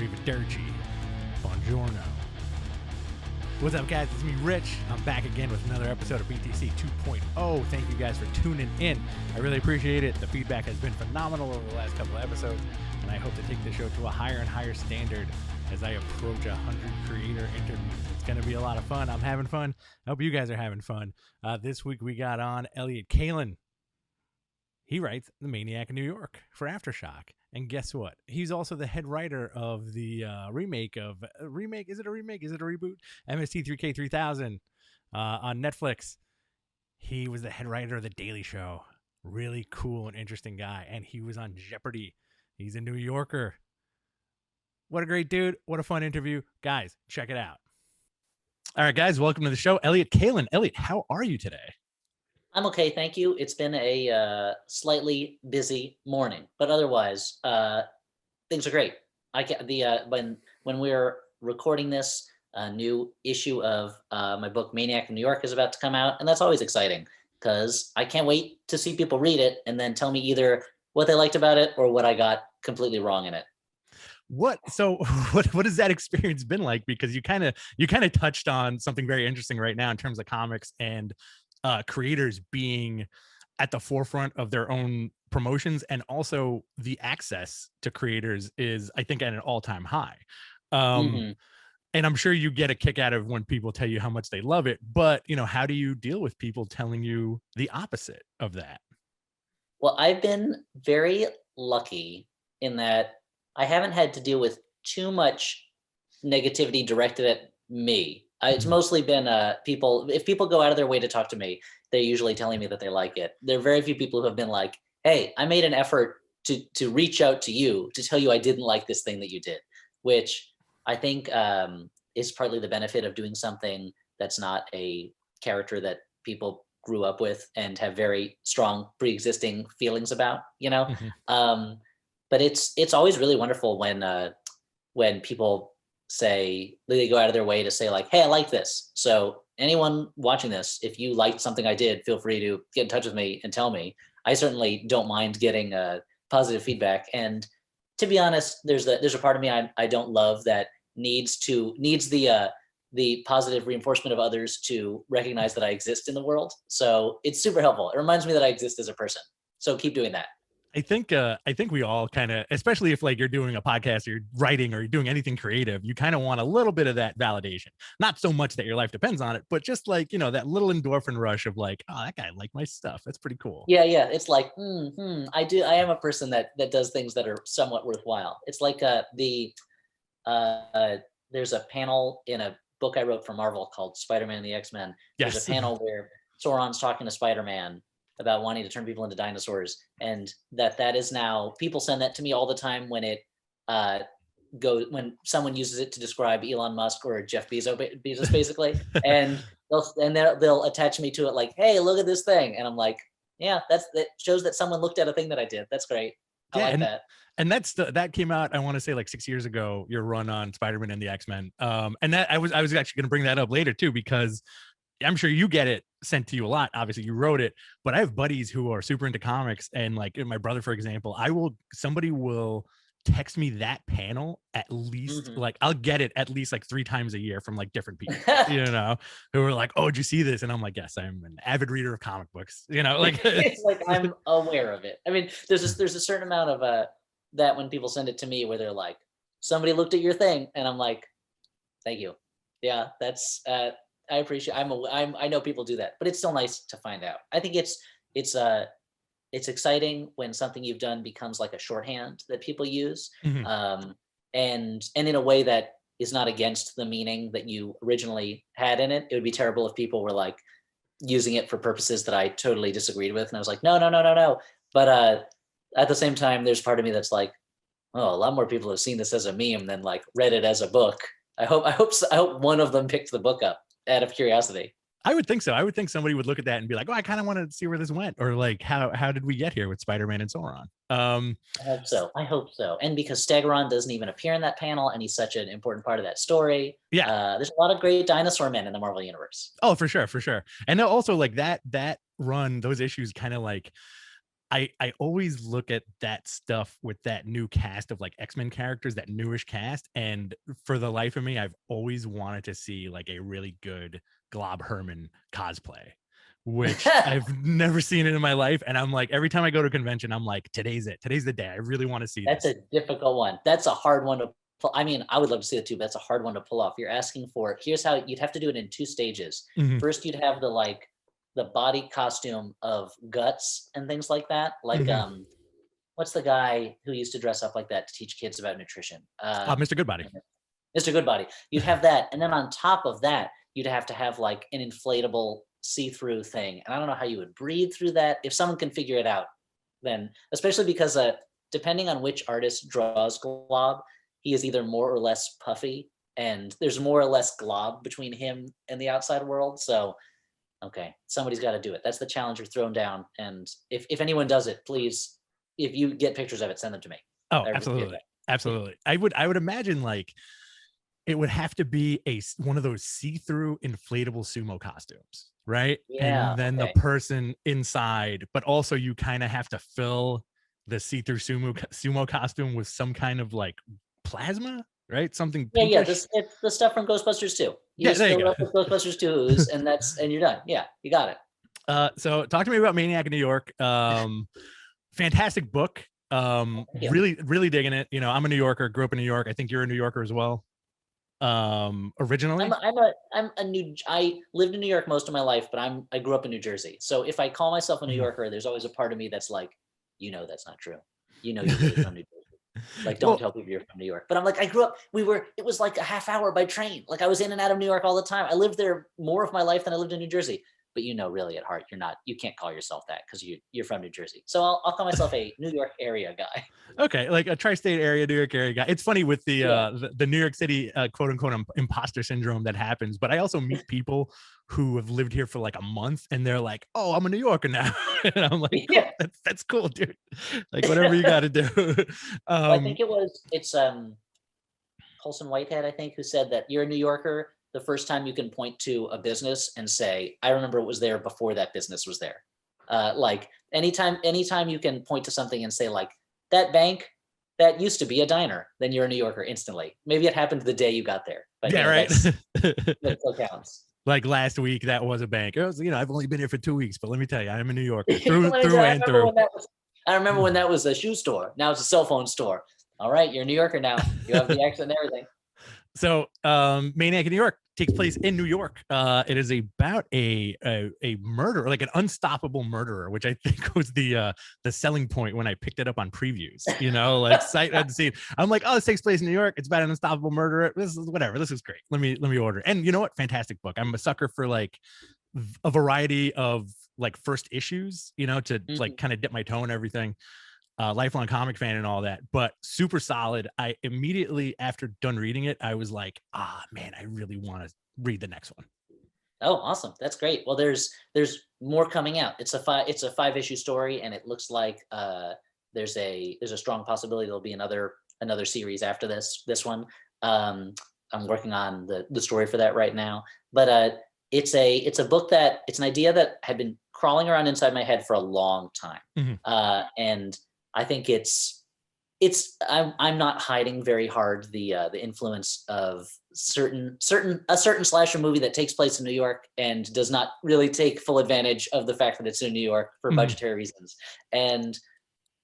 Arrivederci. Buongiorno. What's up, guys? It's me, Rich. I'm back again with another episode of BTC 2.0. Thank you guys for tuning in. I really appreciate it. The feedback has been phenomenal over the last couple of episodes, and I hope to take the show to a higher and higher standard as I approach 100 creator interviews. It's going to be a lot of fun. I'm having fun. I hope you guys are having fun. This week we got on Elliott Kalan. He writes The Maniac of New York for Aftershock. And guess what? He's also the head writer of the remake. Is it a remake? Is it a reboot? MST3K 3000 on Netflix. He was the head writer of The Daily Show. Really cool and interesting guy. And he was on Jeopardy. He's a New Yorker. What a great dude. What a fun interview. Guys, check it out. All right, guys, welcome to the show. Elliott Kalan. Elliott, how are you today? I'm okay, thank you. It's been a slightly busy morning, but otherwise, things are great. When we're recording this, a new issue of my book Maniac of New York is about to come out, and that's always exciting because I can't wait to see people read it and then tell me either what they liked about it or what I got completely wrong in it. What has that experience been like? Because you kind of touched on something very interesting right now in terms of comics and creators being at the forefront of their own promotions, and also the access to creators is, I think, at an all-time high. And I'm sure you get a kick out of when people tell you how much they love it, but how do you deal with people telling you the opposite of that? Well, I've been very lucky in that I haven't had to deal with too much negativity directed at me. It's mostly been people. If people go out of their way to talk to me, they're usually telling me that they like it. There are very few people who have been like, "Hey, I made an effort to reach out to you to tell you I didn't like this thing that you did," which I think is partly the benefit of doing something that's not a character that people grew up with and have very strong pre-existing feelings about. But it's always really wonderful when people say, they go out of their way to say like, "Hey, I like this. So anyone watching this, if you liked something I did, feel free to get in touch with me and tell me." I certainly don't mind getting positive feedback. And to be honest, there's a part of me I don't love that needs the positive reinforcement of others to recognize that I exist in the world. So it's super helpful. It reminds me that I exist as a person. So keep doing that. I think we all kind of, especially if like you're doing a podcast or you're writing or you're doing anything creative, you kind of want a little bit of that validation. Not so much that your life depends on it, but just like, that little endorphin rush of like, oh, that guy liked my stuff. That's pretty cool. Yeah. It's like, I am a person that does things that are somewhat worthwhile. It's like there's a panel in a book I wrote for Marvel called Spider-Man and the X-Men. Yes. There's a panel where Sauron's talking to Spider-Man about wanting to turn people into dinosaurs, and that is now, people send that to me all the time when it when someone uses it to describe Elon Musk or Jeff Bezos basically, and they'll attach me to it like, "Hey, look at this thing," and I'm like, "Yeah, that shows that someone looked at a thing that I did. That's great. I like that." And that came out, I want to say like 6 years ago, your run on Spider-Man and the X-Men. And that I was actually going to bring that up later too, because I'm sure you get it sent to you a lot. Obviously you wrote it, but I have buddies who are super into comics, and like my brother, for example, somebody will text me that panel at least, like I'll get it at least like 3 times a year from like different people, who are like, "Oh, did you see this?" And I'm like, "Yes, I'm an avid reader of comic books," like it's like, I'm aware of it. I mean, there's a certain amount of that when people send it to me where they're like, "Somebody looked at your thing," and I'm like, "Thank you. Yeah, that's I appreciate. I know people do that, but it's still nice to find out. I think it's exciting when something you've done becomes like a shorthand that people use, and in a way that is not against the meaning that you originally had in it. It would be terrible if people were like using it for purposes that I totally disagreed with, and I was like, no. But at the same time, there's part of me that's like, oh, a lot more people have seen this as a meme than like read it as a book. I hope one of them picked the book up out of curiosity. I would think so. I would think somebody would look at that and be like, "Oh, I kind of want to see where this went," or like, how did we get here with Spider-Man and Sauron? I hope so. And because Stegoron doesn't even appear in that panel, and he's such an important part of that story. Yeah. There's a lot of great dinosaur men in the Marvel universe. Oh, for sure. And also like that run, those issues kind of like, I always look at that stuff with that new cast of like X-Men characters, that newish cast, and for the life of me, I've always wanted to see like a really good Glob Herman cosplay, which I've never seen it in my life. And I'm like, every time I go to a convention, I'm like, today's it. Today's the day. I really want to see That's this. a difficult one. That's a hard one to pull. I mean, I would love to see it too, but that's a hard one to pull off. You're asking for, here's how you'd have to do it in 2 stages. Mhm, First, you'd have the body costume of Guts and things like that. Like, mhm. what's the guy who used to dress up like that to teach kids about nutrition? Mr. Goodbody. Mr. Goodbody. You'd have that, and then on top of that, you'd have to have like an inflatable see-through thing. And I don't know how you would breathe through that. If someone can figure it out, then especially because depending on which artist draws Glob, he is either more or less puffy, and there's more or less glob between him and the outside world. So, okay, somebody's got to do it. That's the challenge you're thrown down. And if anyone does it, please, if you get pictures of it, send them to me. Oh, I really appreciate absolutely. that. Absolutely. I would imagine like it would have to be one of those see-through inflatable sumo costumes, right? Yeah. And then the Okay. person inside, but also you kind of have to fill the see-through sumo costume with some kind of like plasma, right? Something Yeah, yeah. pinkish. This it's the stuff from Ghostbusters 2. You Yeah, just there you fill it up go. with Ghostbusters 2s, and you're done. Yeah, you got it. So talk to me about Maniac of New York. Fantastic book. Thank you. Really, really digging it. You know, I'm a New Yorker, grew up in New York. I think you're a New Yorker as well. Originally. I lived in New York most of my life, but I grew up in New Jersey. So if I call myself a New Mhm. Yorker, there's always a part of me that's like, that's not true. You're really from New Jersey. Like, don't Well, tell people you're from New York. But I'm like, I grew up, it was like a half hour by train. Like I was in and out of New York all the time. I lived there more of my life than I lived in New Jersey. But really at heart, you can't call yourself that because you're from New Jersey. So I'll call myself a New York area guy. okay, like a tri-state area, New York area guy. It's funny with Yeah. the New York City quote unquote imposter syndrome that happens, but I also meet people who have lived here for like a month and they're like, "Oh, I'm a New Yorker now," and I'm like, "Cool, Yeah. that's cool, dude. Like whatever you got to do." Well, I um, think it's Colson Whitehead, I think, who said that you're a New Yorker the first time you can point to a business and say, I remember it was there before that business was there. Like anytime you can point to something and say, like, that bank, that used to be a diner, then you're a New Yorker instantly. Maybe it happened the day you got there, but yeah, right. that still counts. Like last week, that was a bank. It was, I've only been here for 2 weeks, but let me tell you, I'm a New Yorker through Let me through tell you, and through. I remember when that was a shoe store. Now it's a cell phone store. All right, you're a New Yorker now. You have the accent and everything. So, Maniac in New York takes place in New York. It is about a murderer, like an unstoppable murderer, which I think was the selling point when I picked it up on previews. Like sight unseen. I'm like, oh, this takes place in New York. It's about an unstoppable murderer. This is whatever. This is great. Let me order. And you know what? Fantastic book. I'm a sucker for like a variety of like first issues. To like Mhm. kind of dip my toe in everything. Lifelong comic fan and all that, but super solid. I immediately after done reading it, I was like, man, I really want to read the next one. Oh, awesome. That's great. Well, there's more coming out. It's a 5-issue story, and it looks like there's a strong possibility there'll be another series after this one. I'm working on the story for that right now. But it's a book it's an idea that had been crawling around inside my head for a long time. Mhm. And I think I'm not hiding very hard the influence of a certain slasher movie that takes place in New York and does not really take full advantage of the fact that it's in New York for Mhm. budgetary reasons. And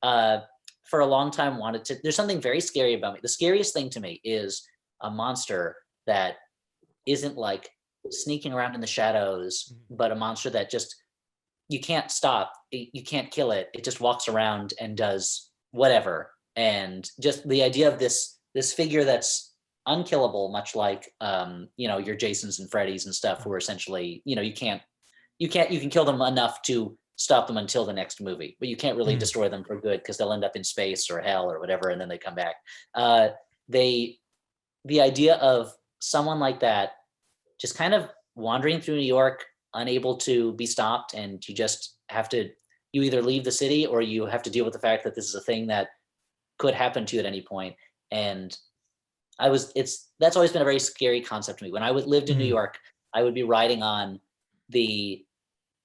for a long time there's something very scary about me. The scariest thing to me is a monster that isn't like sneaking around in the shadows, but a monster that just you can't stop, you can't kill it. It just walks around and does whatever. And just the idea of this figure that's unkillable, much like your Jasons and Freddys and stuff, who are essentially, you can kill them enough to stop them until the next movie, but you can't really Mhm. destroy them for good because they'll end up in space or hell or whatever, and then they come back. They The idea of someone like that just kind of wandering through New York, unable to be stopped, and you either leave the city or you have to deal with the fact that this is a thing that could happen to you at any point. And that's always been a very scary concept to me. When I lived in New Mhm. York, I would be riding on the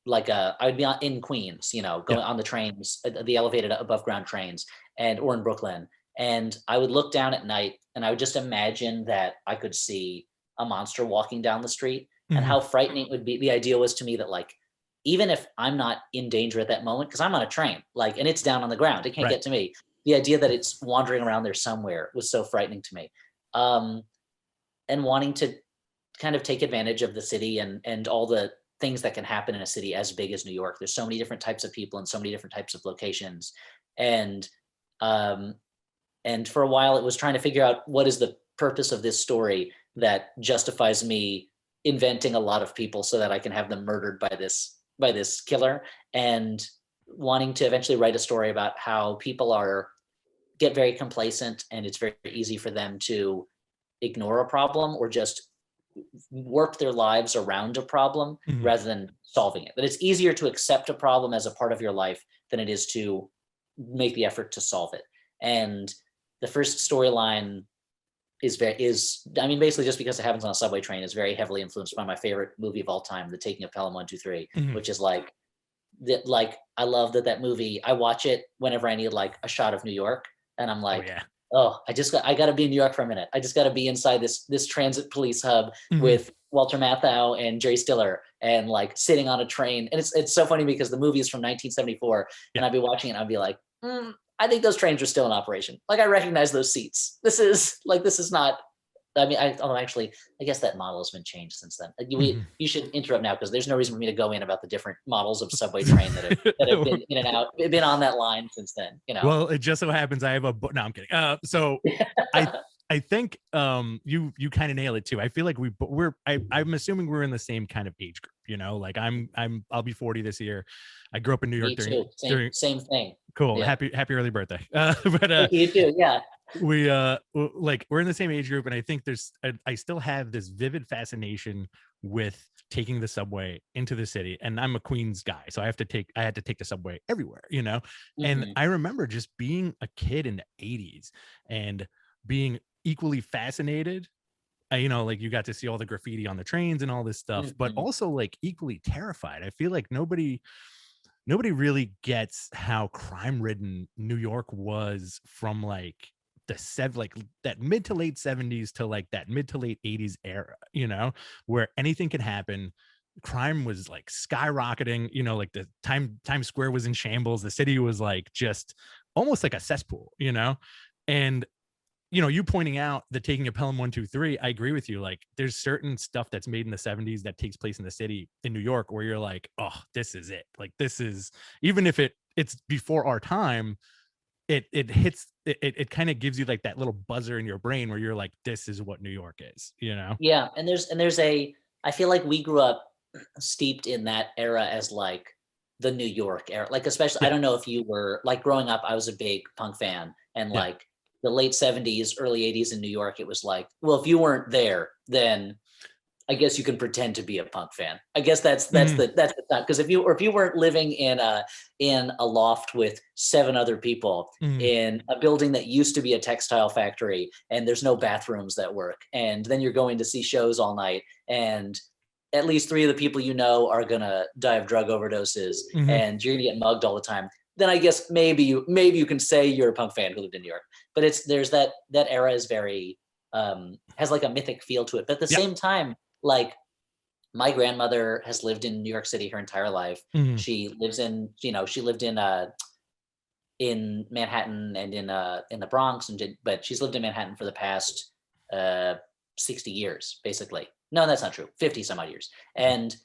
I would be in Queens, going on the trains, the elevated above ground trains, or in Brooklyn, and I would look down at night and I would just imagine that I could see a monster walking down the street, and Mhm. how frightening it would be. The idea was to me that, like, even if I'm not in danger at that moment, because I'm on a train, like, and it's down on the ground, it can't Right. get to me. The idea that it's wandering around there somewhere was so frightening to me. Um, and wanting to kind of take advantage of the city and all the things that can happen in a city as big as New York. There's so many different types of people and so many different types of locations. And um, and for a while it was trying to figure out what is the purpose of this story that justifies me inventing a lot of people so that I can have them murdered by this killer, and wanting to eventually write a story about how people are get very complacent and it's very easy for them to ignore a problem or just work their lives around a problem Mhm. rather than solving it. That it's easier to accept a problem as a part of your life than it is to make the effort to solve it. And the first storyline is I mean, basically just because it happens on a subway train is very heavily influenced by my favorite movie of all time, The Taking of Pelham 123, Mhm. which is like that. Like, I love that movie. I watch it whenever I need like a shot of New York, and I'm Oh like, yeah. oh, I got to be in New York for a minute. I just got to be inside this transit police hub Mhm. with Walter Matthau and Jerry Stiller, and like sitting on a train. And it's so funny because the movie is from 1974, Yeah. and I'd be watching it and I'd be like, I think those trains are still in operation. Like, I recognize those seats. This is not. I mean, although actually, I guess that model has been changed since then. Mhm. You should interrupt now because there's no reason for me to go in about the different models of subway train that have been in and out, been on that line since then. Well, it just so happens I have a no, I'm kidding. So I I think you kind of nail it too. I feel like I'm assuming we're in the same kind of age group, like I'll be 40 this year. I grew up in New York Me too. during Same thing. cool. Yeah. Happy early birthday. But You too. Yeah. like we're in the same age group, and I think I still have this vivid fascination with taking the subway into the city, and I'm a Queens guy, so I had to take the subway everywhere, and Hmm. I remember just being a kid in the 80s and being equally fascinated. Like you got to see all the graffiti on the trains and all this stuff, but Hmm. also like equally terrified. I feel like nobody really gets how crime ridden New York was from like like that mid to late 70s to like that mid to late 80s era, where anything could happen. Crime was like skyrocketing, like the Times Square was in shambles. The city was like just almost like a cesspool, and you pointing out the Taking of Pelham 123, I agree with you. Like, there's certain stuff that's made in the 70s that takes place in the city in New York where you're like, oh, this is it. Like, this is, even if it's before our time, it hits it kind of gives you like that little buzzer in your brain where you're like, this is what New York is. Yeah. And there's a. I feel like we grew up steeped in that era as like the New York era. Like, especially, I Yeah, don't know if you were like growing up. I was a big punk fan, and yeah. like the late '70s, early '80s in New York, it was like, well, if you weren't there, then I guess you can pretend to be a punk fan. I guess Mhm, that's the time, because if you weren't living in a loft with seven other people mhm, in a building that used to be a textile factory, and there's no bathrooms that work, and then you're going to see shows all night, and at least three of the people are gonna die of drug overdoses, mhm. and you're gonna get mugged all the time, then I guess maybe you can say you're a punk fan who lived in New York. But there's that era is very has like a mythic feel to it. But at the Yeah. same time, like, my grandmother has lived in New York City her entire life. Mhm, She lived in Manhattan and in the Bronx, but she's lived in Manhattan for the past uh 60 years, basically. No, that's not true. 50 some odd years. mhm, And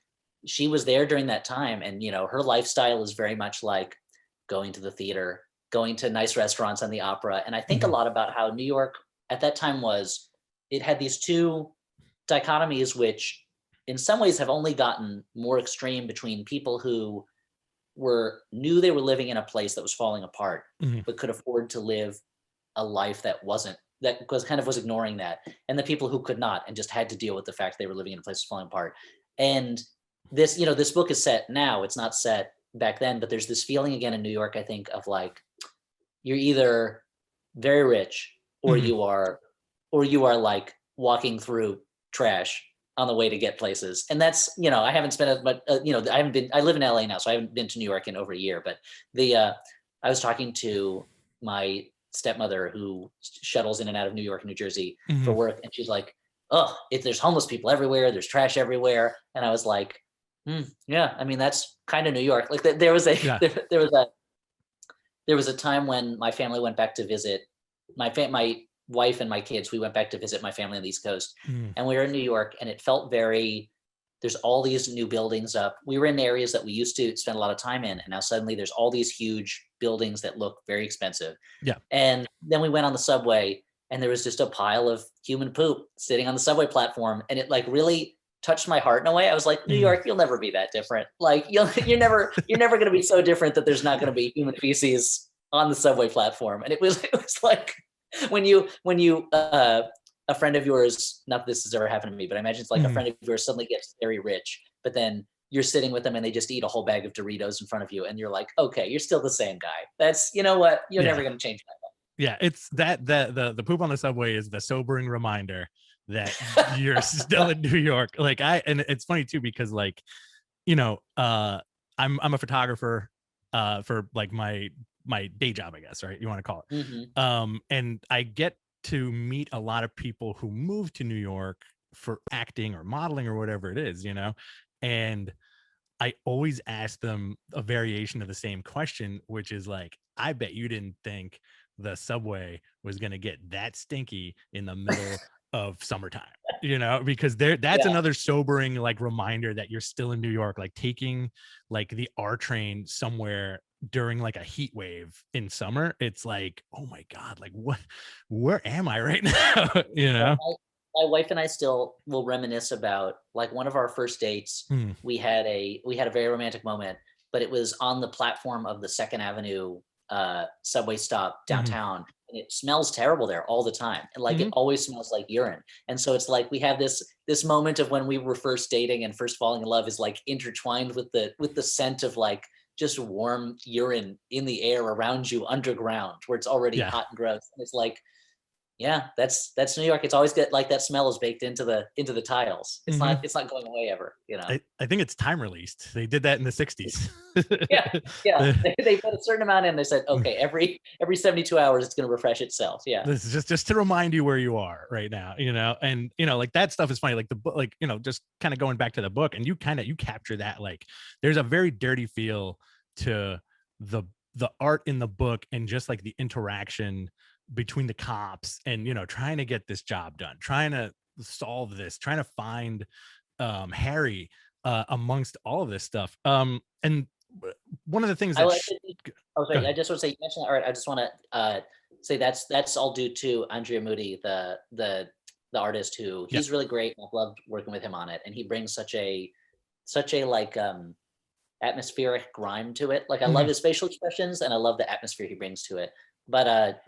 she was there during that time, and her lifestyle is very much like going to the theater, going to nice restaurants and the opera. And I think a mhm, lot about how New York at that time was, it had these two dichotomies, which in some ways have only gotten more extreme, between people who knew they were living in a place that was falling apart, mhm. but could afford to live a life that was ignoring that, and the people who could not and just had to deal with the fact they were living in a place that's falling apart. And this book is set now. It's not set back then, but there's this feeling again in New York, I think, of like, you're either very rich, or Mhm. you are like walking through trash. on the way to get places. And that's, I haven't spent as much, I live in LA now, so I haven't been to New York in over a year, but I was talking to my stepmother who shuttles in and out of New York and New Jersey for work. And she's like, oh, there's homeless people everywhere. There's trash everywhere. And I was like, yeah, I mean, that's kind of New York. Like there was a time when my family went back to visit my wife and my kids. We went back to visit my family on the East Coast, and we were in New York, and it felt there's all these new buildings up. We were in areas that we used to spend a lot of time in, and now suddenly there's all these huge buildings that look very expensive. Yeah. And then we went on the subway, and there was just a pile of human poop sitting on the subway platform, and it like really touched my heart in a way. I was like, New York, you'll never be that different. Like you're never going to be so different that there's not going to be human feces on the subway platform. And it was like when you a friend of yours, not that this has ever happened to me, but I imagine it's like a friend of yours suddenly gets very rich, but then you're sitting with them and they just eat a whole bag of Doritos in front of you, and you're like, okay, you're still the same guy. That's, you know what, you're never going to change that. Yeah, it's the poop on the subway is the sobering reminder that you're still in New York. Like and it's funny too, because like, I'm a photographer for like my day job, I guess, right? You want to call it. And I get to meet a lot of people who move to New York for acting or modeling or whatever it is, and I always ask them a variation of the same question, which is like, I bet you didn't think the subway was going to get that stinky in the middle of summertime, because that's another sobering like reminder that you're still in New York, like taking like the R train somewhere during like a heat wave in summer. It's like, oh my God, like where am I right now? My wife and I still will reminisce about like one of our first dates. We had a very romantic moment, but it was on the platform of the Second Avenue subway stop downtown, and it smells terrible there all the time, and like it always smells like urine. And so it's like we have this moment of when we were first dating and first falling in love is like intertwined with the scent of like just warm urine in the air around you underground where it's already hot and gross. And it's like, yeah, that's New York. It's always got like that smell is baked into the tiles. It's not going away ever. I think it's time released. They did that in the 60s. yeah. They put a certain amount in. They said, okay, every 72 hours it's going to refresh itself. Yeah. This is just to remind you where you are right now. And like that stuff is funny. Like the book, like just kind of going back to the book, and you capture that. Like there's a very dirty feel to the art in the book, and just like the interaction between the cops and trying to get this job done, trying to solve this, trying to find Harry amongst all of this stuff. And one of the things that I just want to say, you mentioned art. I just want to say that's all due to Andrea Moody, the artist, who he's really great. I've loved working with him on it, and he brings such a like atmospheric grime to it. Like I love his facial expressions, and I love the atmosphere he brings to it. But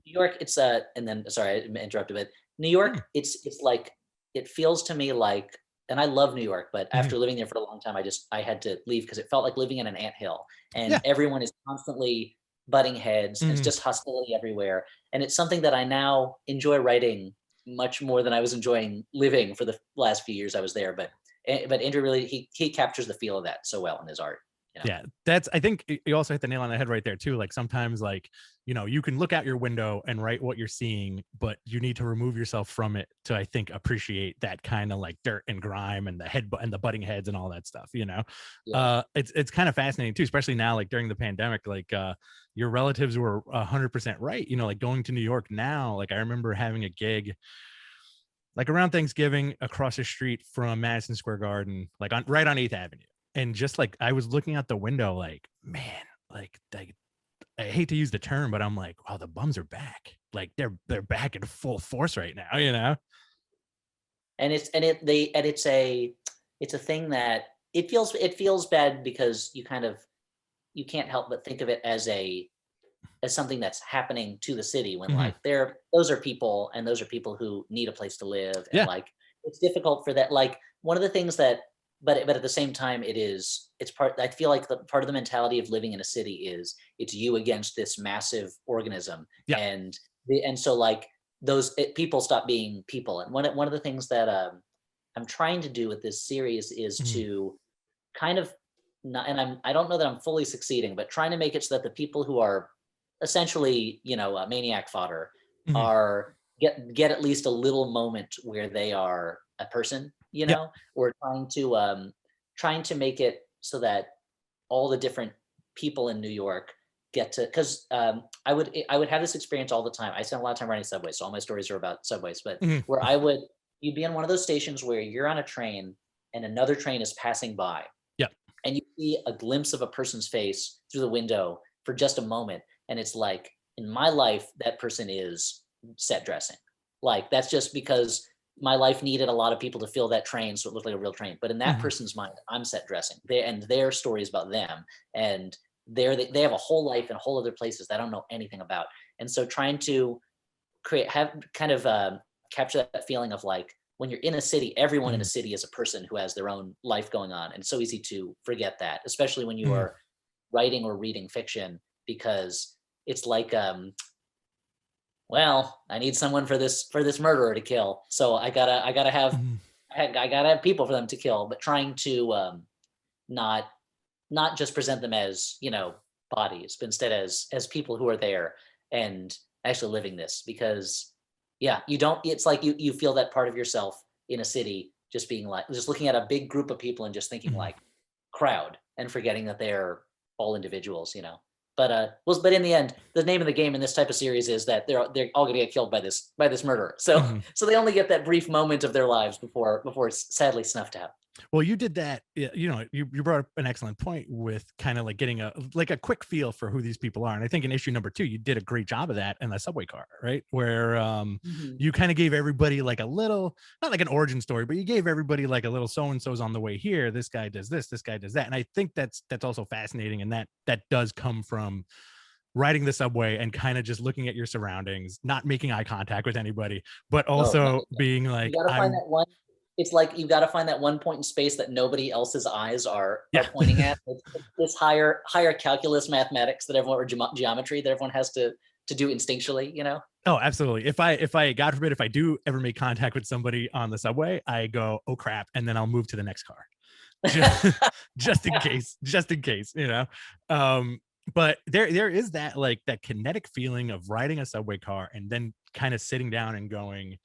New York, it's and then sorry, I interrupted, but New York, it's like, it feels to me like, and I love New York, but after living there for a long time, I had to leave because it felt like living in an anthill, and everyone is constantly butting heads, and it's just hostility everywhere. And it's something that I now enjoy writing much more than I was enjoying living for the last few years I was there. But Andrew really, he captures the feel of that so well in his art. Yeah, I think you also hit the nail on the head right there too. Like sometimes, like, you can look out your window and write what you're seeing, but you need to remove yourself from it to, I think, appreciate that kind of like dirt and grime and the butting heads and all that stuff. It's kind of fascinating too, especially now, like during the pandemic. Like your relatives were 100% right. Like going to New York now. Like I remember having a gig like around Thanksgiving across the street from Madison Square Garden, like right on 8th Avenue. And just like, I was looking out the window, like, man, like I hate to use the term, but I'm like, wow, the bums are back. Like they're back in full force right now, And it's a thing that it feels bad because you can't help but think of it as something that's happening to the city when like those are people, and those are people who need a place to live. And like, it's difficult for that. Like one of the things that, but at the same time, it's part, I feel like the part of the mentality of living in a city is it's you against this massive organism. And so like people stop being people. And one of the things that I'm trying to do with this series is Mhm. to kind of not, and I don't know that I'm fully succeeding, but trying to make it so that the people who are essentially, maniac fodder Mhm. are get at least a little moment where they are a person, Yep. or trying to make it so that all the different people in New York get to, because I would have this experience all the time. I spent a lot of time riding subways, so all my stories are about subways. But Mhm. where you'd be on one of those stations where you're on a train and another train is passing by, Yep. and you see a glimpse of a person's face through the window for just a moment, and it's like, in my life that person is set dressing. Like, that's just because my life needed a lot of people to fill that train so it looked like a real train, but in that Mhm. person's mind I'm set dressing, and their story is about them, and they have a whole life in whole other places that I don't know anything about. And so trying to have kind of capture that feeling of like, when you're in a city, everyone in a Mhm. city is a person who has their own life going on, and it's so easy to forget that, especially when you Mhm. are writing or reading fiction, because it's like, well, I need someone for this murderer to kill, so Mhm. I gotta have people for them to kill, but trying to not not just present them as, bodies, but instead as people who are there and actually living this. Because yeah, you don't it's like you feel that part of yourself in a city, just being like, just looking at a big group of people and just thinking Mhm. like crowd, and forgetting that they're all individuals. But in the end, the name of the game in this type of series is that they're all gonna get killed by this murderer. So Mhm. so they only get that brief moment of their lives before it's sadly snuffed out. Well, you did that. You brought up an excellent point with kind of like getting a quick feel for who these people are, and I think in issue number 2, you did a great job of that in the subway car, right? Where Mhm. you kind of gave everybody like a little, not like an origin story, but you gave everybody like a little so and so's on the way here. This guy does this guy does that, and I think that's also fascinating, and that does come from riding the subway and kind of just looking at your surroundings, not making eye contact with anybody, but Oh, no, also being you like, gotta find that one. It's like you've gotta find that one point in space that nobody else's eyes are yeah. pointing at. It's this higher calculus mathematics that everyone, or geometry that everyone has to do instinctually? Oh, absolutely. If I God forbid, if I do ever make contact with somebody on the subway, I go, "Oh crap," and then I'll move to the next car. Just just in case, just in case, you know. Um, but there is that like that kinetic feeling of riding a subway car and then kind of sitting down and going,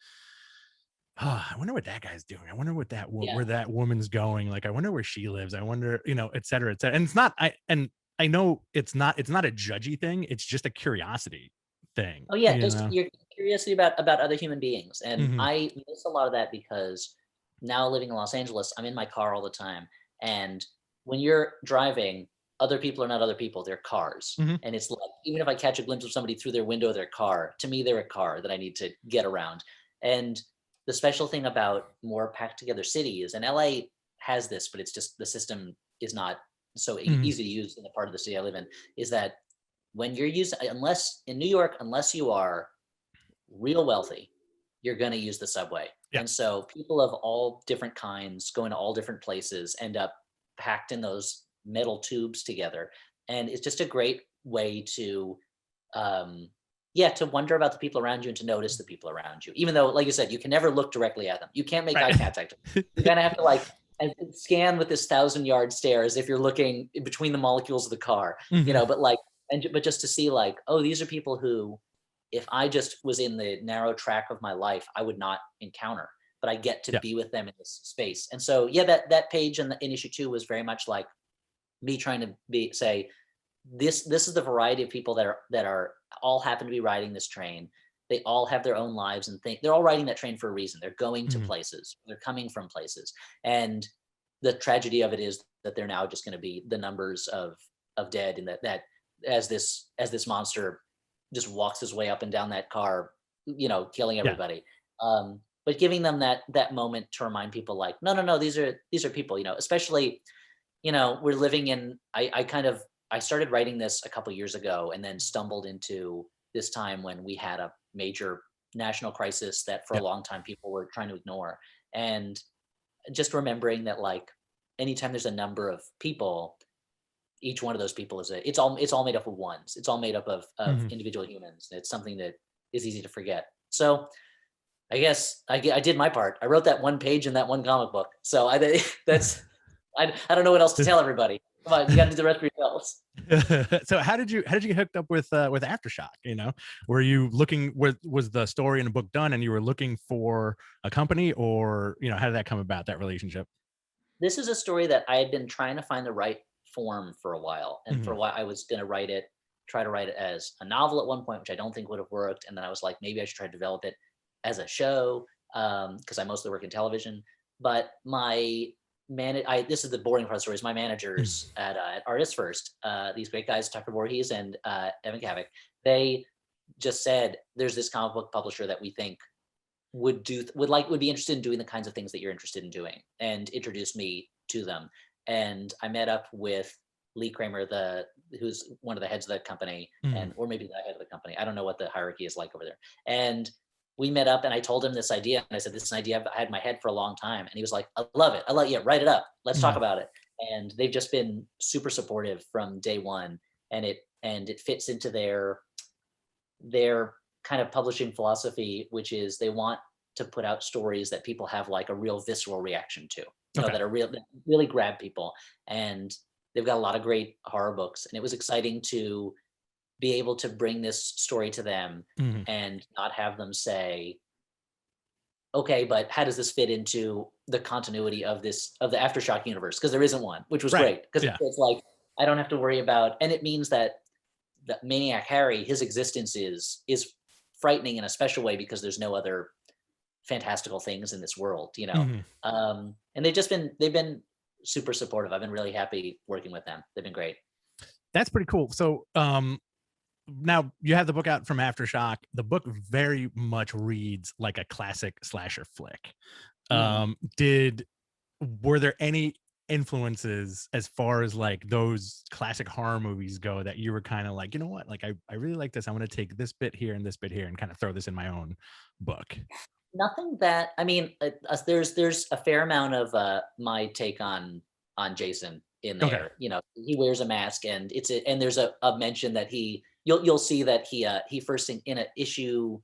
"Oh, I wonder what that guy's doing. I wonder what Yeah. where that woman's going. Like, I wonder where she lives. I wonder, et cetera, et cetera." And I know it's not a judgy thing. It's just a curiosity thing, Oh, yeah, you just know. your curiosity about other human beings, and Mhm. I miss a lot of that because now living in Los Angeles, I'm in my car all the time, and when you're driving, other people are not other people, they're cars, Mhm. and it's like, even if I catch a glimpse of somebody through their window of their car, to me, they're a car that I need to get around. And the special thing about more packed together cities, and LA has this, but it's just the system is not so Mhm. easy to use in the part of the city I live in, is that when you're using, unless in New York, unless you are real wealthy, you're going to use the subway. Yeah. And so people of all different kinds going to all different places end up packed in those metal tubes together. And it's just a great way to, um, yeah, to wonder about the people around you and to notice the people around you. Even though, like you said, you can never look directly at them. You can't make eye Right. contact. You kind of have to like and scan with this 1,000-yard stare as if you're looking in between the molecules of the car, Mhm. but like, but just to see like, oh, these are people who, if I just was in the narrow track of my life, I would not encounter, but I get to Yeah. be with them in this space. And so, yeah, that page in issue 2 was very much like me trying to say, this is the variety of people that are all happen to be riding this train. They all have their own lives and think they're all riding that train for a reason. They're going to Mhm. places. They're coming from places. And the tragedy of it is that they're now just going to be the numbers of dead, and that as this monster just walks his way up and down that car, killing Yeah. everybody. But giving them that moment to remind people like, no, no, no, these are people, especially, we're living in, I started writing this a couple years ago and then stumbled into this time when we had a major national crisis that for a Yeah. long time people were trying to ignore. And just remembering that, like, anytime there's a number of people, each one of those people it's all made up of ones. It's all made up of Mhm. individual humans. It's something that is easy to forget. So I guess I did my part. I wrote that one page in that one comic book. So I don't know what else to tell everybody. Come on, you got to do the rest for yourselves. So how did you get hooked up with Aftershock? Were you looking, was the story in the book done and you were looking for a company, or how did that come about, that relationship? This is a story that I had been trying to find the right form for a while. And for Mhm. a while I was going to try to write it as a novel at one point, which I don't think would have worked. And then I was like, maybe I should try to develop it as a show, because I mostly work in television. But this is the boring part of the story. Is my managers at Artists First, these great guys, Tucker Voorhees and Evan Kavik, they just said, there's this comic book publisher that we think would be interested in doing the kinds of things that you're interested in doing, and introduced me to them. And I met up with Lee Kramer, who's one of the heads of the company, Mhm. or maybe the head of the company. I don't know what the hierarchy is like over there. And we met up and I told him this idea, and I said, this is an idea I've had in my head for a long time. And he was like, I love it. I let you write it up. Let's talk Mhm. about it. And they've just been super supportive from day one. And it fits into their kind of publishing philosophy, which is they want to put out stories that people have like a real visceral reaction to, Okay. that really grab people. And they've got a lot of great horror books. And it was exciting to be able to bring this story to them Mhm. and not have them say, okay, but how does this fit into the continuity of the Aftershock universe? Because there isn't one, which was Right. great. Because Yeah. it's like I don't have to worry about, and it means that Maniac Harry, his existence is frightening in a special way because there's no other fantastical things in this world. Mhm. And they've been super supportive. I've been really happy working with them. They've been great. That's pretty cool. So, now you have the book out from Aftershock. The book very much reads like a classic slasher flick. Mhm. Did Were there any influences as far as like those classic horror movies go that you were kind of like, you know what, like I really like this. I'm going to take this bit here and this bit here and kind of throw this in my own book. Nothing that I mean, there's a fair amount of my take on Jason in Okay. there. He wears a mask, and and there's a mention that you'll see that he first in a issue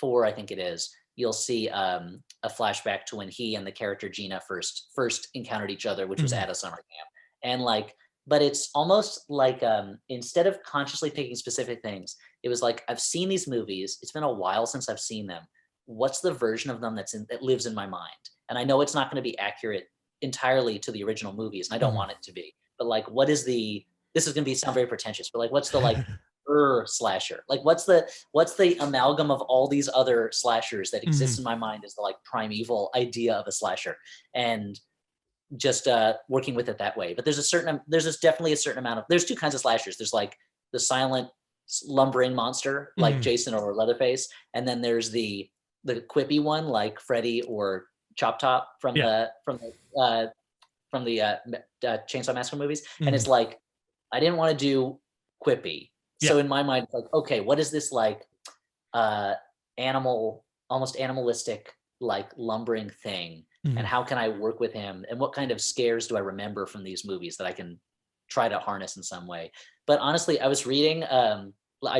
4, I think it is. You'll see a flashback to when he and the character Gina first encountered each other, which was Mhm. at a summer camp. And but it's almost like instead of consciously picking specific things, it was like I've seen these movies. It's been a while since I've seen them. What's the version of them that lives in my mind? And I know it's not going to be accurate entirely to the original movies, and I don't Mhm. want it to be. But what is the? This is going to sound very pretentious, but what's the slasher? Like what's the amalgam of all these other slashers that exists Mhm. in my mind as the primeval idea of a slasher, and just working with it that way. But there's definitely a certain amount of, there's two kinds of slashers. There's like the silent lumbering monster like Mhm. Jason or Leatherface, and then there's the quippy one like Freddy or Chop Top from Yeah. the Chainsaw Massacre movies. And Mhm. it's like I didn't want to do quippy. Yeah. So in my mind, it's like, okay, what is this uh almost animalistic, lumbering thing? And Mhm. how can I work with him? And what kind of scares do I remember from these movies that I can try to harness in some way? But honestly, I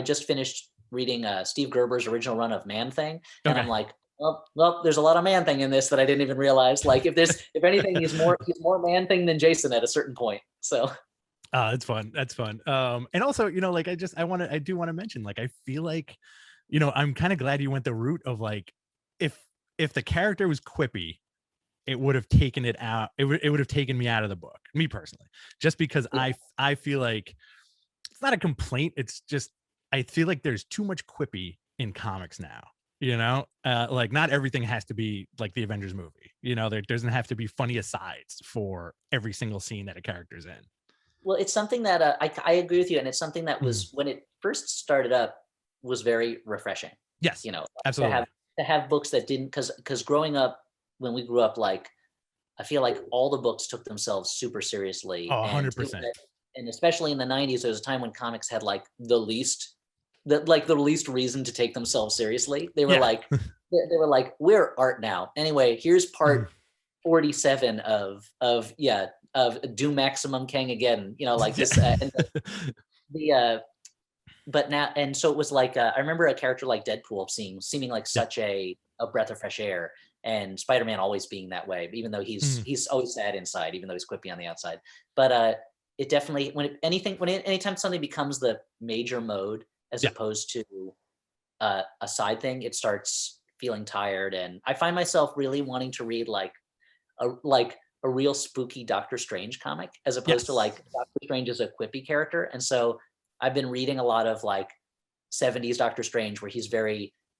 just finished reading Steve Gerber's original run of Man Thing, and Okay. I'm like, well, there's a lot of Man Thing in this that I didn't even realize. Like, if anything, he's more Man Thing than Jason at a certain point. So That's fun. That's fun. And also, like I do want to mention, like, I feel like, I'm kind of glad you went the route of like, if the character was quippy, it would have taken it out. It would have taken me out of the book, me personally, just because yeah, I feel like it's not a complaint. It's just I feel like there's too much quippy in comics now. Like not everything has to be like the Avengers movie. There doesn't have to be funny asides for every single scene that a character's in. well, it's something that I agree with you, and it's something that Mhm. was when it first started up was very refreshing. Yes, You know, to have absolutely. books that didn't, because growing up, when we grew up, I feel like all the books took themselves super seriously, Oh, and 100%. and especially in the '90s, there was a time when comics had the least reason to take themselves seriously. They were Yeah. like, we're art now. Anyway, here's Mhm. part 47 of Do Maximum Kang again. Like Yeah. this, and the but now, and so it was like I remember a character like Deadpool seeming like Yeah. such a breath of fresh air, and Spider-Man always being that way, even though Mhm. he's always sad inside, even though he's quippy on the outside. But it definitely anytime something becomes the major mode as Yeah. opposed to a side thing, it starts feeling tired, and I find myself really wanting to read like a real spooky Doctor Strange comic as opposed to like Yes. Doctor Strange is a quippy character. And so I've been reading a lot of like 70s Doctor Strange where he's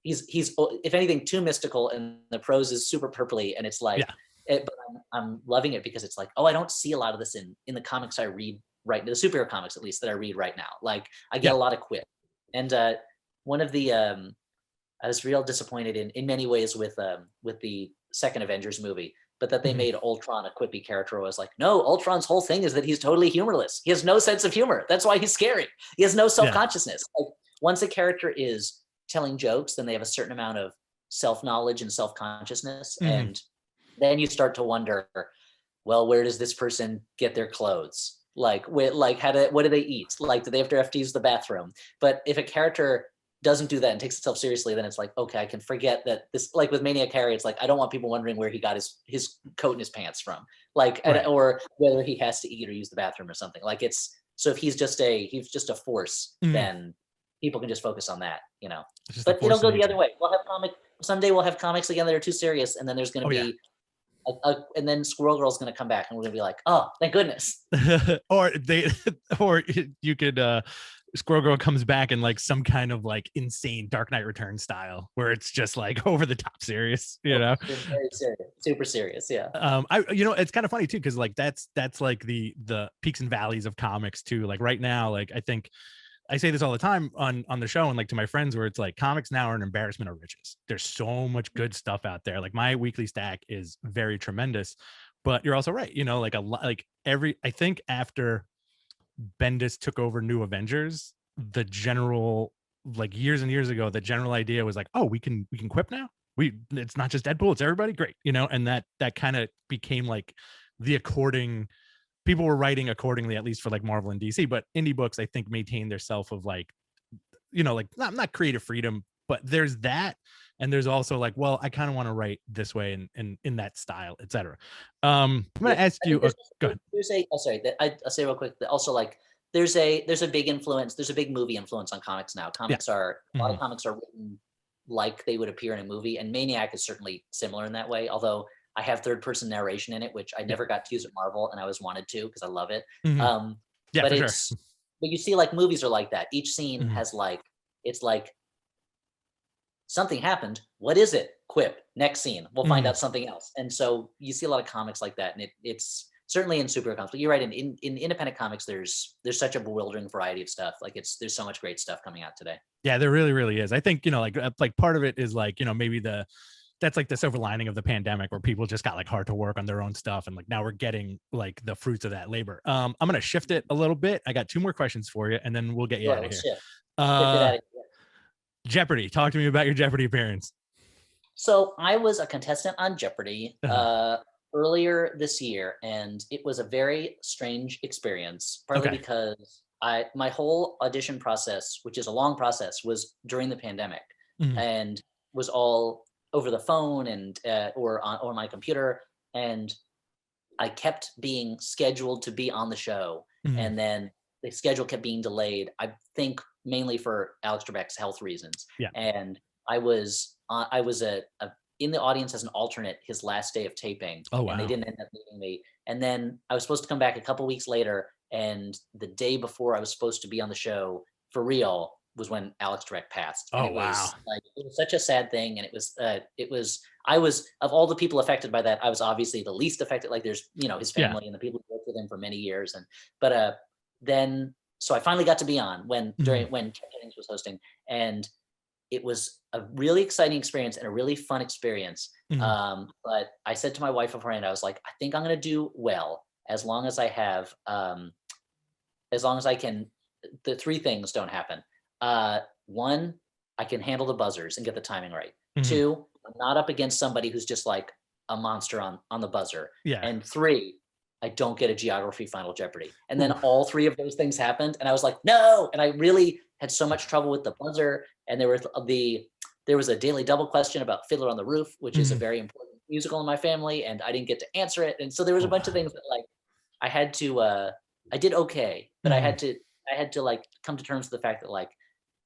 if anything too mystical and the prose is super purpley and it's like Yeah. but I'm loving it because it's like, oh, I don't see a lot of this in the comics I read right, the superhero comics at least that I read right now. Like I get Yeah. a lot of quip. And one of the I was real disappointed in many ways with the second Avengers movie, but that they Mhm. made Ultron a quippy character. Was like, no, Ultron's whole thing is that he's totally humorless. He has no sense of humor. That's why he's scary. He has no Yeah. self-consciousness. Like once a character is telling jokes, then they have a certain amount of self-knowledge and self-consciousness. Mhm. And then you start to wonder, well, where does this person get their clothes? Like, like what do they eat? Like, do they have to use the bathroom? But if a character doesn't do that and takes itself seriously, then it's like, okay, I can forget that this, like with Maniac Harry, it's like, I don't want people wondering where he got his coat and his pants from, like, Right. or whether he has to eat or use the bathroom or something. Like it's, so if he's just a force, Mhm. then people can just focus on that, It's just a but it'll force of go the other nature. way. Someday we'll have comics again that are too serious. And then there's going to Oh yeah. be and then Squirrel Girl's going to come back and we're going to be like, oh, thank goodness. or they or you could Squirrel Girl comes back in like some kind of like insane Dark Knight Return style where it's just like over the top serious, you know. Very serious, super serious. Yeah. I it's kind of funny too because like that's like the peaks and valleys of comics too. Like right now, like I think I say this all the time on the show and like to my friends where it's like comics now are an embarrassment of riches. There's so much good stuff out there. Like my weekly stack is very tremendous, but you're also right. You know, like a lot, like I think after Bendis took over New Avengers, the general, like years and years ago, the general idea was like, oh, we can quip now. It's not just Deadpool, it's everybody. Great, you know, and that kind of became like the according people were writing accordingly, at least for like Marvel and DC. But indie books, I think, maintain their self of like, you know, like not creative freedom, but there's that. And there's also like, well, I kind of want to write this way and in that style, etc. I'm gonna Yeah, ask I you think go ahead. there's a sorry, that I'll say real quick that also like there's a big influence, there's a big movie influence on comics now. Yeah. A lot of Mhm. comics are written like they would appear in a movie, and Maniac is certainly similar in that way. Although I have third person narration in it, which I Yeah. never got to use at Marvel, and I always wanted to because I love it. Mhm. Um, Yeah, but for sure. it's but you see like movies are like that. Each scene Mhm. has like it's like something happened. What is it? Quip. Next scene. We'll find Mhm. out something else. And so you see a lot of comics like that, and it's certainly in superhero comics. But you're right. In independent comics, there's such a bewildering variety of stuff. Like there's so much great stuff coming out today. Yeah, there really, really is. I think, you know, like part of it is like, you know, maybe that's like the silver lining of the pandemic where people just got like hard to work on their own stuff. And like now we're getting like the fruits of that labor. I'm going to shift it a little bit. I got two more questions for you and then we'll get you Sure, out of let's here. shift. Shift it Uh, out of here. Jeopardy. Talk to me about your Jeopardy appearance. So I was a contestant on Jeopardy Uh-huh. earlier this year, and it was a very strange experience. Partly Okay. because my whole audition process, which is a long process, was during the pandemic, Mhm. and was all over the phone and or my computer, and I kept being scheduled to be on the show, Mhm. and then the schedule kept being delayed. I think mainly for Alex Trebek's health reasons. Yeah. And I was in the audience as an alternate his last day of taping, Oh, and they wow. didn't end up meeting me. And then I was supposed to come back a couple weeks later, and the day before I was supposed to be on the show for real was when Alex Trebek passed, and Oh, it wow. was like it was such a sad thing, and it was I was of all the people affected by that, I was obviously the least affected. Like there's, his Yeah. family and the people who worked with him for many years. But then so I finally got to be on Mhm. when Ken Jennings was hosting, and it was a really exciting experience and a really fun experience. Mhm. But I said to my wife beforehand, I was like, I think I'm gonna do well as long as I have as long as I can, the three things don't happen. One, I can handle the buzzers and get the timing right. Mhm. Two, I'm not up against somebody who's just like a monster on the buzzer. Yeah. And three, I don't get a geography Final Jeopardy. And then Ooh. all three of those things happened, and I was like, no. And I really had so much trouble with the buzzer, and there was a daily double question about Fiddler on the Roof, which is a very important musical in my family, and I didn't get to answer it. And so there was a bunch of things that like I had to I did okay, but I had to like come to terms with the fact that like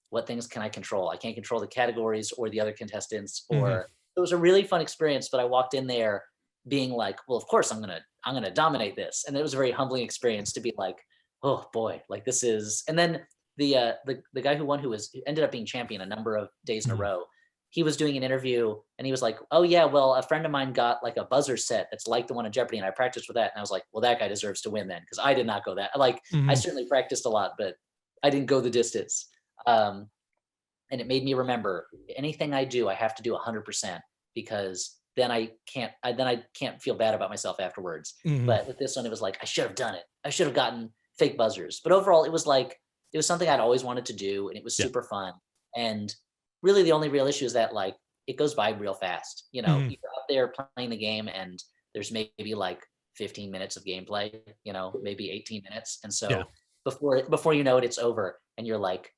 what things can I control? I can't control the categories or the other contestants, or it was a really fun experience, but I walked in there being like, well, of course I'm going to dominate this. And it was a very humbling experience to be like, oh boy, like this is, and then the guy who won, who ended up being champion a number of days in a row, he was doing an interview and he was like, oh yeah, well, a friend of mine got like a buzzer set that's like the one in Jeopardy, and I practiced with that. And I was like, well, that guy deserves to win then, because I did not go that. Like, I certainly practiced a lot, but I didn't go the distance. And it made me remember, anything I do, I have to do 100%, because then I can't feel bad about myself afterwards. But with this one, it was like, I should have done it. I should have gotten fake buzzers. But overall, it was something I'd always wanted to do, and it was super fun. And really the only real issue is that like it goes by real fast. You know, you're out there playing the game and there's maybe like 15 minutes of gameplay, you know, maybe 18 minutes. And so before you know it, it's over, and you're like,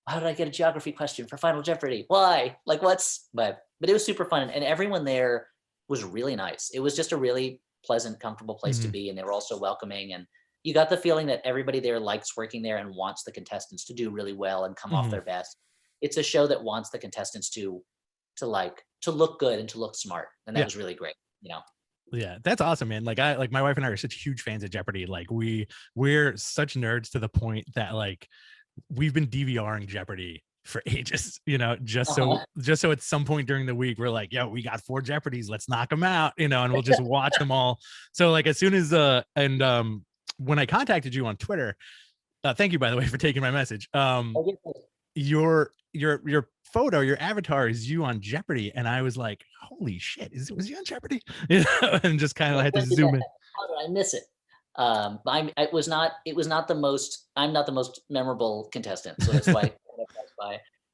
how did I get a geography question for Final Jeopardy? Why? Like but it was super fun, and everyone there was really nice. It was just a really pleasant, comfortable place to be, and they were also welcoming, and you got the feeling that everybody there likes working there and wants the contestants to do really well and come off their best. It's a show that wants the contestants to look good and to look smart, and that was really great, you know. Yeah, that's awesome, man. Like my wife and I are such huge fans of Jeopardy. Like we're such nerds to the point that like we've been DVRing Jeopardy for ages, you know, just so at some point during the week we're like, yo, we got 4 Jeopardies, let's knock them out, you know, and we'll just watch them all. So like as soon as when I contacted you on Twitter, thank you by the way for taking my message. Your photo, your avatar is you on Jeopardy, and I was like, holy shit, was he on Jeopardy? You know, and just kind of had to zoom in. How did I miss it? It was not the most. I'm not the most memorable contestant, so that's why.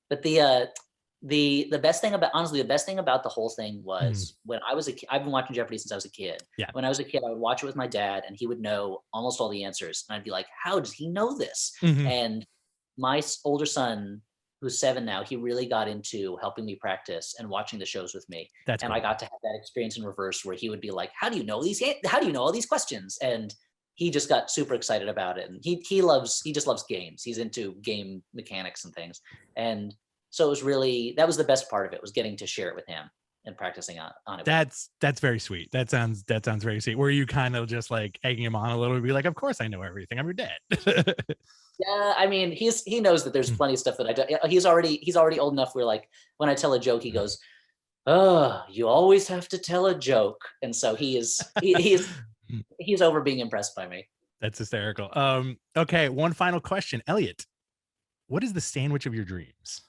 But the best thing about the whole thing was when I was a kid. I've been watching Jeopardy since I was a kid. Yeah. When I was a kid, I would watch it with my dad, and he would know almost all the answers, and I'd be like, how does he know this? And my older son, who's 7 now, he really got into helping me practice and watching the shows with me. That's and cool. I got to have that experience in reverse, where he would be like, how do you know all these questions? And he just got super excited about it. And he just loves games. He's into game mechanics and things. And so it was that was the best part of it, was getting to share it with him and practicing on it. That's very sweet. That sounds very sweet. Were you kind of just like egging him on a little, to be like, of course I know everything, I'm your dad? Yeah, I mean, he knows that there's plenty of stuff that I do. He's already old enough where like when I tell a joke, he goes, "Oh, you always have to tell a joke," and so he's over being impressed by me. That's hysterical. Okay, one final question, Elliott. What is the sandwich of your dreams?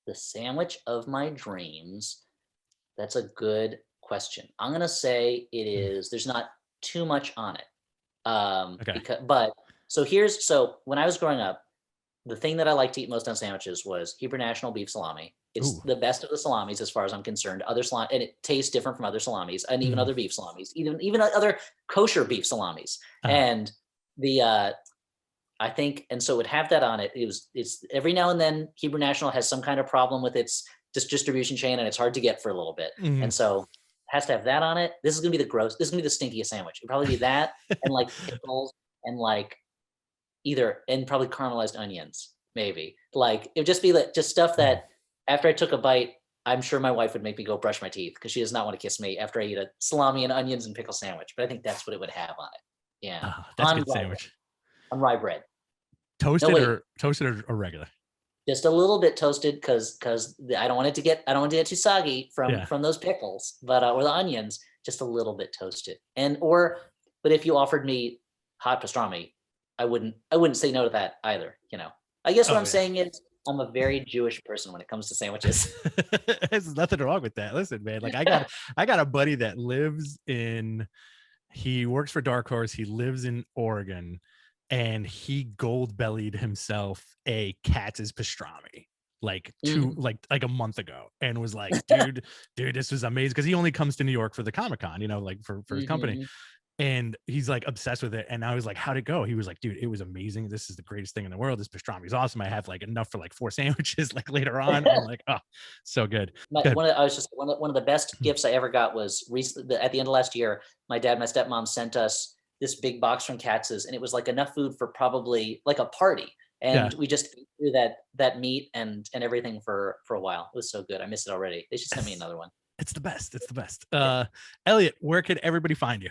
The sandwich of my dreams. That's a good question. I'm gonna say it is. There's not too much on it. But so when I was growing up, the thing that I liked to eat most on sandwiches was Hebrew National beef salami. It's the best of the salamis as far as I'm concerned. Other salami, and it tastes different from other salamis, and even other beef salamis, even other kosher beef salamis. And I think, and so it would have that on it. It's every now and then Hebrew National has some kind of problem with its distribution chain, and it's hard to get for a little bit. And so it has to have that on it. This is gonna be the stinkiest sandwich. It'd probably be that and like pickles and like probably caramelized onions, maybe. Like it would just be like just stuff that after I took a bite, I'm sure my wife would make me go brush my teeth, because she does not want to kiss me after I eat a salami and onions and pickle sandwich. But I think that's what it would have on it. Yeah. That's a good sandwich. On rye bread. Toasted or regular? Just a little bit toasted, because I don't want it to get too soggy from those pickles, but or the onions, just a little bit toasted. But if you offered me hot pastrami, I wouldn't say no to that either. You know, I guess what I'm saying is I'm a very Jewish person when it comes to sandwiches. There's nothing wrong with that. Listen, man, like I got a buddy that he works for Dark Horse. He lives in Oregon, and he gold-bellied himself a Katz's pastrami like like a month ago, and was like, dude, this was amazing, because he only comes to New York for the Comic-Con, you know, like for his company. And he's like obsessed with it. And I was like, how'd it go? He was like, dude, it was amazing. This is the greatest thing in the world. This pastrami is awesome. I have like enough for like 4 sandwiches like later on. I'm like, oh, so good. Good. One of the best gifts I ever got was recently at the end of last year. My dad, my stepmom sent us this big box from Katz's, and it was like enough food for probably like a party. Yeah. And we just ate through that meat and everything for a while. It was so good. I miss it already. They should send me another one. It's the best. It's the best. Elliott, where could everybody find you?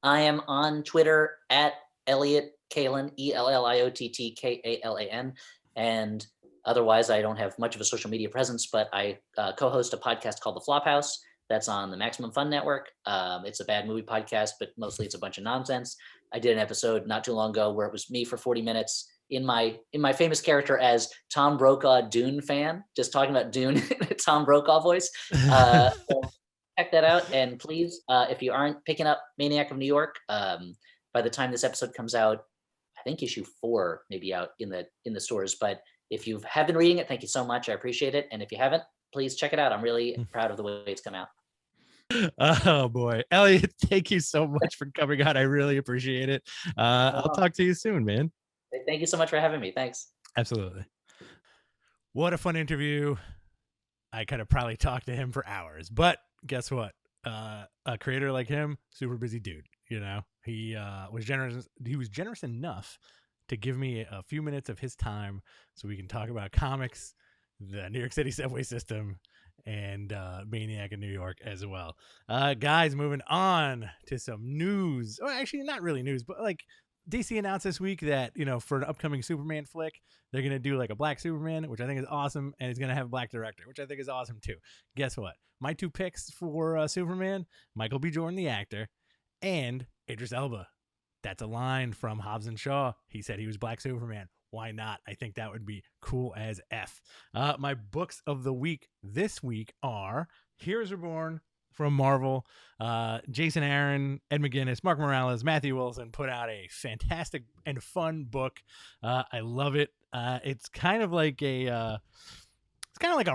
I am on Twitter at Elliott Kalan, ELLIOTTKALAN. And otherwise, I don't have much of a social media presence, but I co-host a podcast called The Flophouse. That's on the Maximum Fun Network. It's a bad movie podcast, but mostly it's a bunch of nonsense. I did an episode not too long ago where it was me for 40 minutes in my famous character as Tom Brokaw Dune fan, just talking about Dune in a Tom Brokaw voice. So check that out. And please, if you aren't picking up Maniac of New York, by the time this episode comes out, I think issue 4 may be out in the stores. But if you have been reading it, thank you so much. I appreciate it. And if you haven't, please check it out. I'm really proud of the way it's come out. Oh boy, Elliott, thank you so much for coming on. I really appreciate it. I'll talk to you soon, man. Thank you so much for having me. Thanks. Absolutely. What a fun interview. I could have probably talked to him for hours, but guess what? A creator like him, super busy dude. You know, he was generous. He was generous enough to give me a few minutes of his time so we can talk about comics, the New York City subway system, and Maniac in New York as well. Guys, moving on to some news. Well, actually, not really news, but like DC announced this week that, you know, for an upcoming Superman flick, they're going to do like a black Superman, which I think is awesome. And it's going to have a black director, which I think is awesome too. Guess what? My 2 picks for Superman, Michael B. Jordan, the actor, and Idris Elba. That's a line from Hobbs and Shaw. He said he was black Superman. Why not? I think that would be cool as F. My books of the week this week are Heroes Reborn from Marvel. Jason Aaron, Ed McGuinness, Mark Morales, Matthew Wilson put out a fantastic and fun book. I love it. It's kind of like a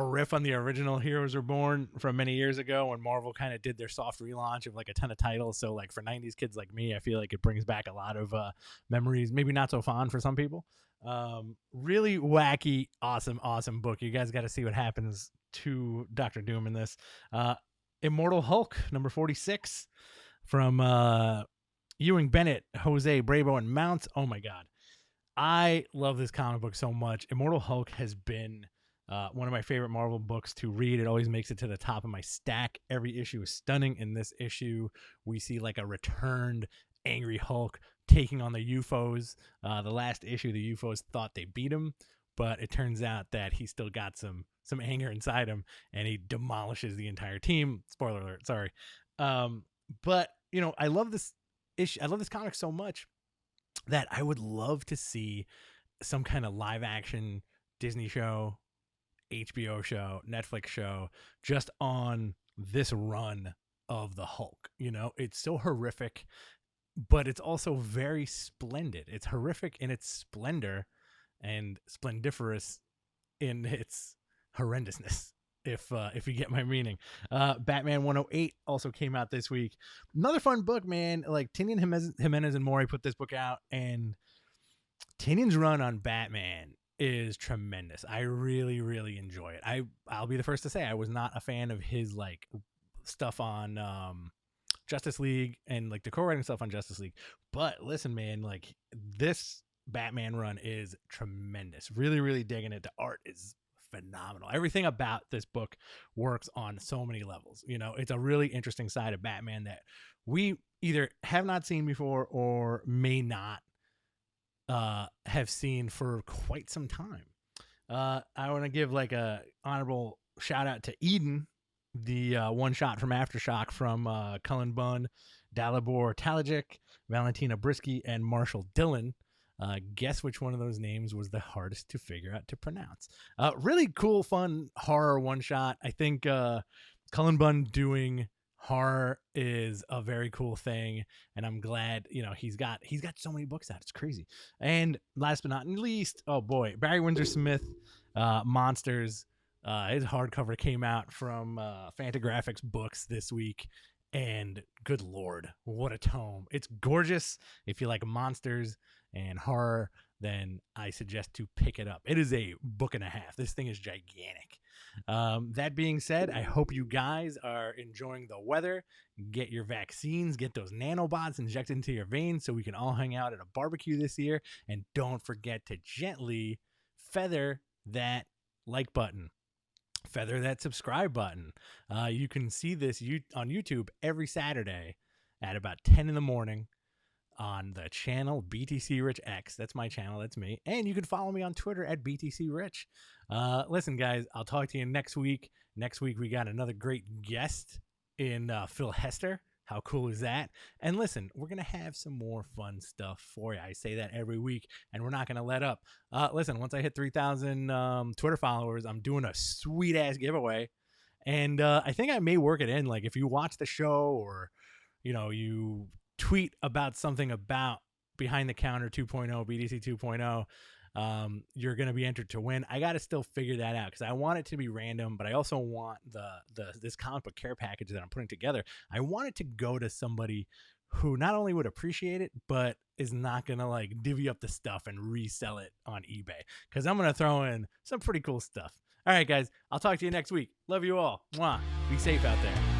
riff on the original Heroes Reborn from many years ago when Marvel kind of did their soft relaunch of like a ton of titles. So like for 90s kids like me, I feel like it brings back a lot of memories, maybe not so fond for some people. Really wacky, awesome book. You guys got to see what happens to Dr. Doom in this. Immortal Hulk, number 46, from Ewing Bennett, Jose Bravo, and Mounts. Oh my God. I love this comic book so much. Immortal Hulk has been one of my favorite Marvel books to read. It always makes it to the top of my stack. Every issue is stunning. In this issue, we see like a returned angry Hulk taking on the UFOs. The last issue, the UFOs thought they beat him, but it turns out that he still got some anger inside him, and he demolishes the entire team. Spoiler alert, sorry. But you know, I love this issue. I love this comic so much that I would love to see some kind of live action Disney show, HBO show, Netflix show, just on this run of the Hulk. You know, it's so horrific, but it's also very splendid. It's horrific in its splendor and splendiferous in its horrendousness, if you get my meaning. Batman 108 also came out this week. Another fun book, man. Like Tinian Jimenez and Mori put this book out, and Tinian's run on Batman is tremendous. I really, really enjoy it. I'll be the first to say I was not a fan of his like stuff on Justice League and like the co-writing stuff on Justice League. But listen, man, like this Batman run is tremendous. Really, really digging it. The art is phenomenal. Everything about this book works on so many levels. You know, it's a really interesting side of Batman that we either have not seen before or may not have seen for quite some time. I want to give like a honorable shout out to Eden, the one shot from Aftershock from Cullen Bunn, Dalibor Talajic, Valentina Brisky, and Marshall Dillon. Guess which one of those names was the hardest to figure out to pronounce. Really cool, fun horror one shot. I think Cullen Bunn doing horror is a very cool thing, and I'm glad, you know, he's got so many books out. It's crazy. And last but not least, oh boy, Barry Windsor Smith, Monsters. His hardcover came out from Fantagraphics Books this week, And good Lord, what a tome. It's gorgeous. If you like monsters and horror, then I suggest to pick it up. It is a book and a half. This thing is gigantic. That being said, I hope you guys are enjoying the weather. Get your vaccines, get those nanobots injected into your veins so we can all hang out at a barbecue this year. And don't forget to gently feather that like button. Feather that subscribe button. You can see this on YouTube every Saturday at about 10 in the morning on the channel BTC Rich X. That's my channel. That's me. And you can follow me on Twitter at BTC Rich. Listen, guys, I'll talk to you next week. Next week, we got another great guest in Phil Hester. How cool is that? And listen, we're going to have some more fun stuff for you. I say that every week, and we're not going to let up. Listen, once I hit 3,000 Twitter followers, I'm doing a sweet-ass giveaway. And I think I may work it in. Like, if you watch the show or, you tweet about something about Behind the Counter 2.0, BTC 2.0, you're going to be entered to win. I got to still figure that out because I want it to be random, but I also want this comic book care package that I'm putting together. I want it to go to somebody who not only would appreciate it, but is not going to like divvy up the stuff and resell it on eBay because I'm going to throw in some pretty cool stuff. All right, guys, I'll talk to you next week. Love you all. Mwah. Be safe out there.